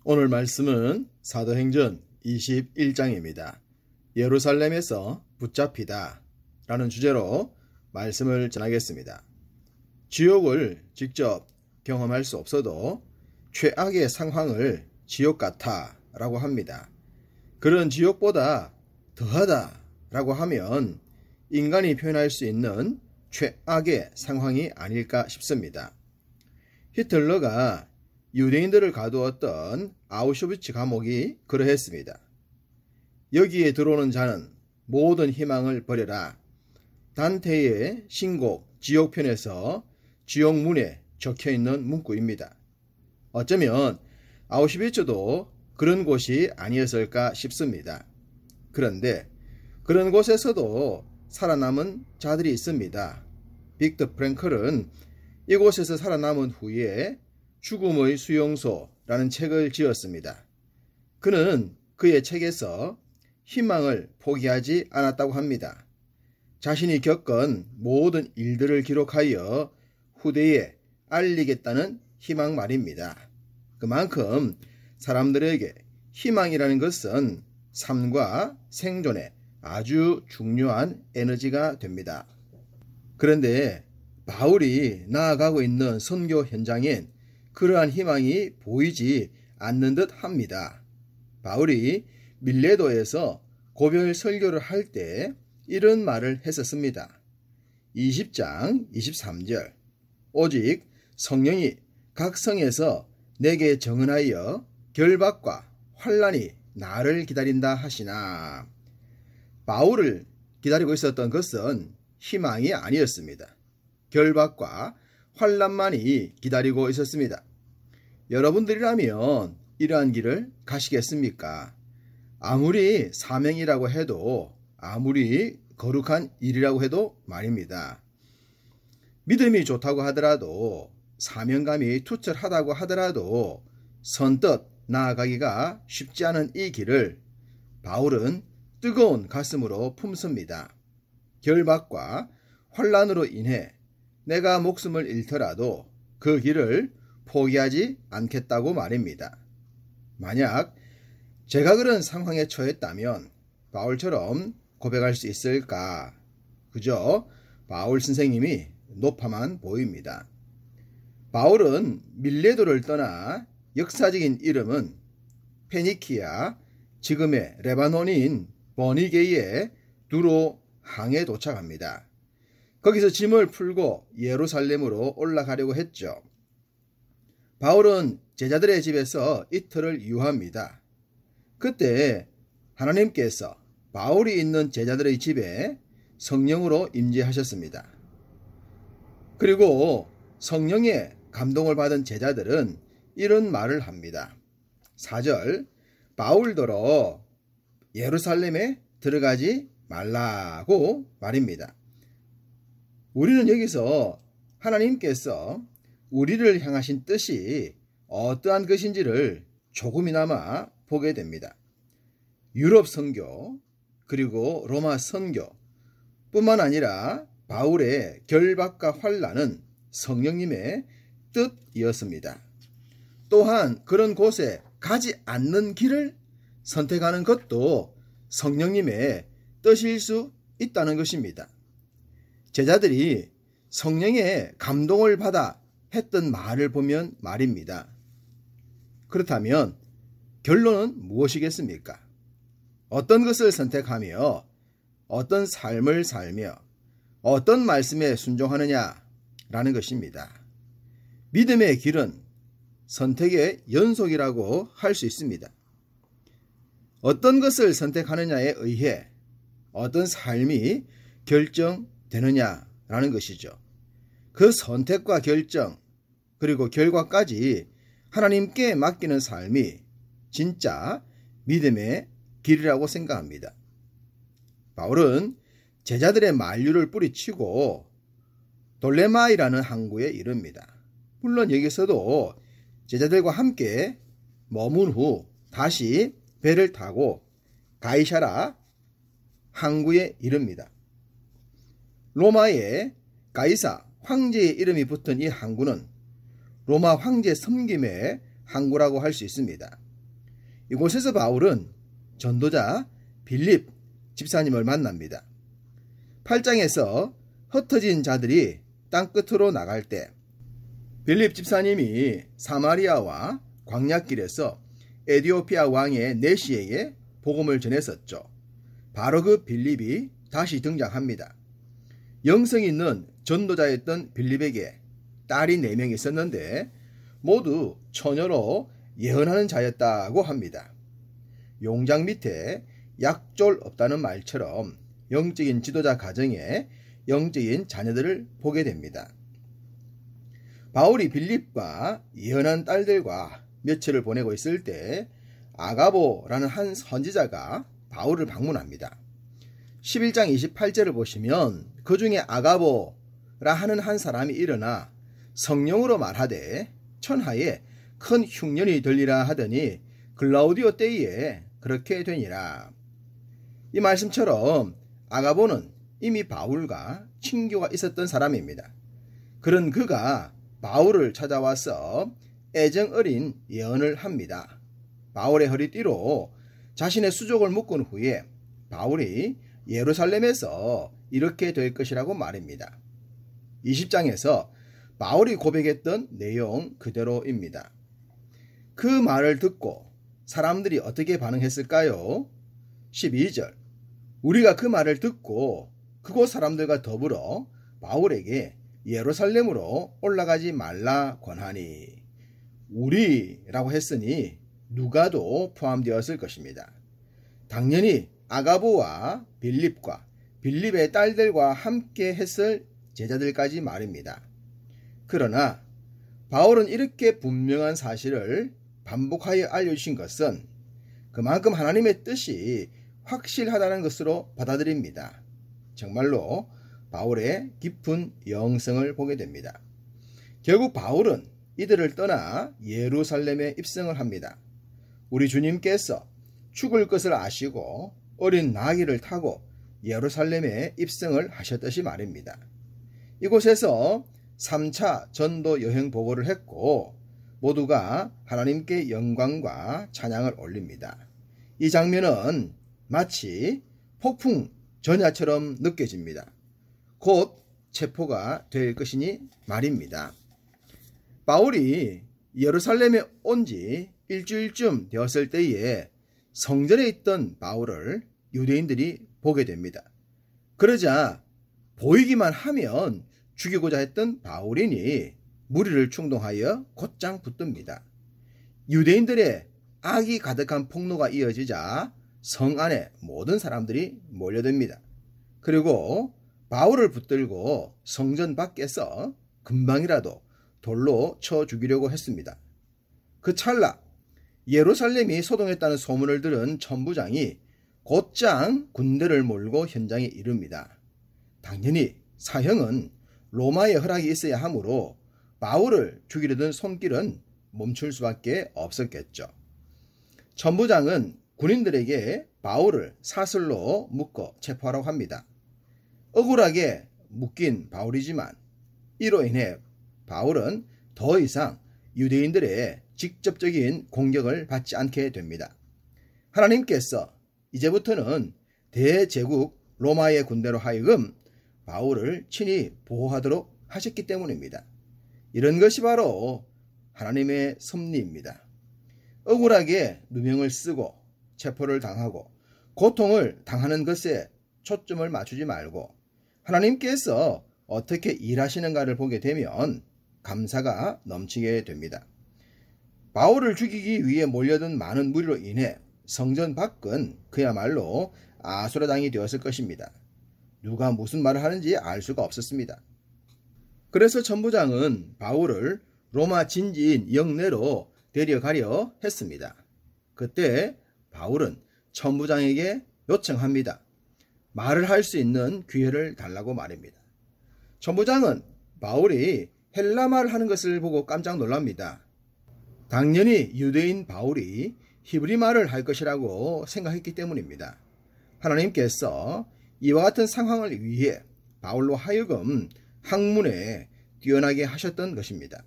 오늘 말씀은 사도행전 21장입니다. 예루살렘에서 붙잡히다 라는 주제로 말씀을 전하겠습니다. 지옥을 직접 경험할 수 없어도 최악의 상황을 지옥 같아 라고 합니다. 그런 지옥보다 더하다 라고 하면 인간이 표현할 수 있는 최악의 상황이 아닐까 싶습니다. 히틀러가 유대인들을 가두었던 아우슈비츠 감옥이 그러했습니다. 여기에 들어오는 자는 모든 희망을 버려라. 단테의 신곡 지옥편에서 지옥문에 적혀있는 문구입니다. 어쩌면 아우슈비츠도 그런 곳이 아니었을까 싶습니다. 그런데 그런 곳에서도 살아남은 자들이 있습니다. 빅터 프랭클은 이곳에서 살아남은 후에 죽음의 수용소라는 책을 지었습니다. 그는 그의 책에서 희망을 포기하지 않았다고 합니다. 자신이 겪은 모든 일들을 기록하여 후대에 알리겠다는 희망 말입니다. 그만큼 사람들에게 희망이라는 것은 삶과 생존에 아주 중요한 에너지가 됩니다. 그런데 바울이 나아가고 있는 선교 현장엔 그러한 희망이 보이지 않는 듯 합니다. 바울이 밀레도에서 고별 설교를 할 때 이런 말을 했었습니다. 20장 23절 오직 성령이 각 성에서 내게 정언하여 결박과 환난이 나를 기다린다 하시나. 바울을 기다리고 있었던 것은 희망이 아니었습니다. 결박과 환난만이 기다리고 있었습니다. 여러분들이라면 이러한 길을 가시겠습니까? 아무리 사명이라고 해도, 아무리 거룩한 일이라고 해도 말입니다. 믿음이 좋다고 하더라도, 사명감이 투철하다고 하더라도 선뜻 나아가기가 쉽지 않은 이 길을 바울은 뜨거운 가슴으로 품습니다. 결박과 환난으로 인해 내가 목숨을 잃더라도 그 길을 포기하지 않겠다고 말입니다. 만약 제가 그런 상황에 처했다면 바울처럼 고백할 수 있을까? 그저 바울 선생님이 높아만 보입니다. 바울은 밀레도를 떠나 역사적인 이름은 페니키아, 지금의 레바논인 버니게이의 두로 항에 도착합니다. 거기서 짐을 풀고 예루살렘으로 올라가려고 했죠. 바울은 제자들의 집에서 이틀을 유하합니다. 그때 하나님께서 바울이 있는 제자들의 집에 성령으로 임재하셨습니다. 그리고 성령의 감동을 받은 제자들은 이런 말을 합니다. 4절 바울더러 예루살렘에 들어가지 말라고 말입니다. 우리는 여기서 하나님께서 우리를 향하신 뜻이 어떠한 것인지를 조금이나마 보게 됩니다. 유럽 선교 그리고 로마 선교 뿐만 아니라 바울의 결박과 환난은 성령님의 뜻이었습니다. 또한 그런 곳에 가지 않는 길을 선택하는 것도 성령님의 뜻일 수 있다는 것입니다. 제자들이 성령의 감동을 받아 했던 말을 보면 말입니다. 그렇다면 결론은 무엇이겠습니까? 어떤 것을 선택하며 어떤 삶을 살며 어떤 말씀에 순종하느냐라는 것입니다. 믿음의 길은 선택의 연속이라고 할 수 있습니다. 어떤 것을 선택하느냐에 의해 어떤 삶이 결정되느냐라는 것이죠. 그 선택과 결정 그리고 결과까지 하나님께 맡기는 삶이 진짜 믿음의 길이라고 생각합니다. 바울은 제자들의 만류를 뿌리치고 돌레마이라는 항구에 이릅니다. 물론 여기서도 제자들과 함께 머문 후 다시 배를 타고 가이사라 항구에 이릅니다. 로마의 가이사 황제의 이름이 붙은 이 항구는 로마 황제 섬김의 항구라고 할 수 있습니다. 이곳에서 바울은 전도자 빌립 집사님을 만납니다. 8장에서 흩어진 자들이 땅끝으로 나갈 때 빌립 집사님이 사마리아와 광야길에서 에디오피아 왕의 네시에게 복음을 전했었죠. 바로 그 빌립이 다시 등장합니다. 영성 있는 전도자였던 빌립에게 딸이 4명 있었는데 모두 처녀로 예언하는 자였다고 합니다. 용장 밑에 약졸 없다는 말처럼 영적인 지도자 가정에 영적인 자녀들을 보게 됩니다. 바울이 빌립과 예언한 딸들과 며칠을 보내고 있을 때 아가보라는 한 선지자가 바울을 방문합니다. 11장 28절을 보시면 그 중에 아가보라 하는 한 사람이 일어나 성령으로 말하되 천하에 큰 흉년이 들리라 하더니 글라우디오 때에 그렇게 되니라. 이 말씀처럼 아가보는 이미 바울과 친교가 있었던 사람입니다. 그런 그가 바울을 찾아와서 애정 어린 예언을 합니다. 바울의 허리띠로 자신의 수족을 묶은 후에 바울이 예루살렘에서 이렇게 될 것이라고 말입니다. 20장에서 바울이 고백했던 내용 그대로입니다. 그 말을 듣고 사람들이 어떻게 반응했을까요? 12절 우리가 그 말을 듣고 그곳 사람들과 더불어 바울에게 예루살렘으로 올라가지 말라 권하니 우리라고 했으니 누가도 포함되었을 것입니다. 당연히 아가보와 빌립과 빌립의 딸들과 함께 했을 제자들까지 말입니다. 그러나 바울은 이렇게 분명한 사실을 반복하여 알려주신 것은 그만큼 하나님의 뜻이 확실하다는 것으로 받아들입니다. 정말로 바울의 깊은 영성을 보게 됩니다. 결국 바울은 이들을 떠나 예루살렘에 입성을 합니다. 우리 주님께서 죽을 것을 아시고 어린 나귀를 타고 예루살렘에 입성을 하셨듯이 말입니다. 이곳에서 3차 전도 여행 보고를 했고 모두가 하나님께 영광과 찬양을 올립니다. 이 장면은 마치 폭풍 전야처럼 느껴집니다. 곧 체포가 될 것이니 말입니다. 바울이 예루살렘에 온 지 일주일쯤 되었을 때에 성전에 있던 바울을 유대인들이 보게 됩니다. 그러자 보이기만 하면 죽이고자 했던 바울이니 무리를 충동하여 곧장 붙듭니다. 유대인들의 악이 가득한 폭로가 이어지자 성 안에 모든 사람들이 몰려듭니다. 그리고 바울을 붙들고 성전 밖에서 금방이라도 돌로 쳐 죽이려고 했습니다. 그 찰나 예루살렘이 소동했다는 소문을 들은 천부장이 곧장 군대를 몰고 현장에 이릅니다. 당연히 사형은 로마의 허락이 있어야 하므로 바울을 죽이려던 손길은 멈출 수밖에 없었겠죠. 천부장은 군인들에게 바울을 사슬로 묶어 체포하라고 합니다. 억울하게 묶인 바울이지만 이로 인해 바울은 더 이상 유대인들의 직접적인 공격을 받지 않게 됩니다. 하나님께서 이제부터는 대제국 로마의 군대로 하여금 바울을 친히 보호하도록 하셨기 때문입니다. 이런 것이 바로 하나님의 섭리입니다. 억울하게 누명을 쓰고 체포를 당하고 고통을 당하는 것에 초점을 맞추지 말고 하나님께서 어떻게 일하시는가를 보게 되면 감사가 넘치게 됩니다. 바울을 죽이기 위해 몰려든 많은 무리로 인해 성전 밖은 그야말로 아수라장이 되었을 것입니다. 누가 무슨 말을 하는지 알 수가 없었습니다. 그래서 천부장은 바울을 로마 진지인 영내로 데려가려 했습니다. 그때 바울은 천부장에게 요청합니다. 말을 할 수 있는 기회를 달라고 말입니다. 천부장은 바울이 헬라말을 하는 것을 보고 깜짝 놀랍니다. 당연히 유대인 바울이 히브리말을 할 것이라고 생각했기 때문입니다. 하나님께서 이와 같은 상황을 위해 바울로 하여금 학문에 뛰어나게 하셨던 것입니다.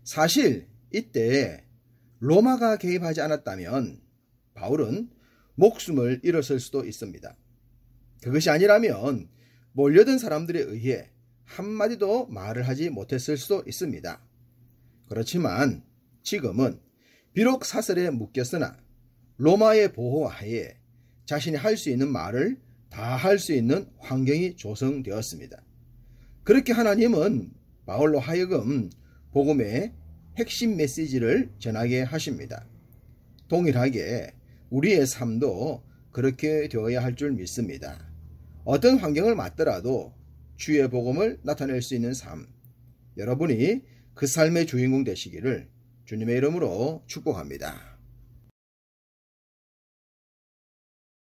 사실 이때 로마가 개입하지 않았다면 바울은 목숨을 잃었을 수도 있습니다. 그것이 아니라면 몰려든 사람들에 의해 한마디도 말을 하지 못했을 수도 있습니다. 그렇지만 지금은 비록 사슬에 묶였으나 로마의 보호하에 자신이 할 수 있는 말을 다 할 수 있는 환경이 조성되었습니다. 그렇게 하나님은 바울로 하여금 복음의 핵심 메시지를 전하게 하십니다. 동일하게 우리의 삶도 그렇게 되어야 할 줄 믿습니다. 어떤 환경을 맞더라도 주의 복음을 나타낼 수 있는 삶, 여러분이 그 삶의 주인공 되시기를 주님의 이름으로 축복합니다.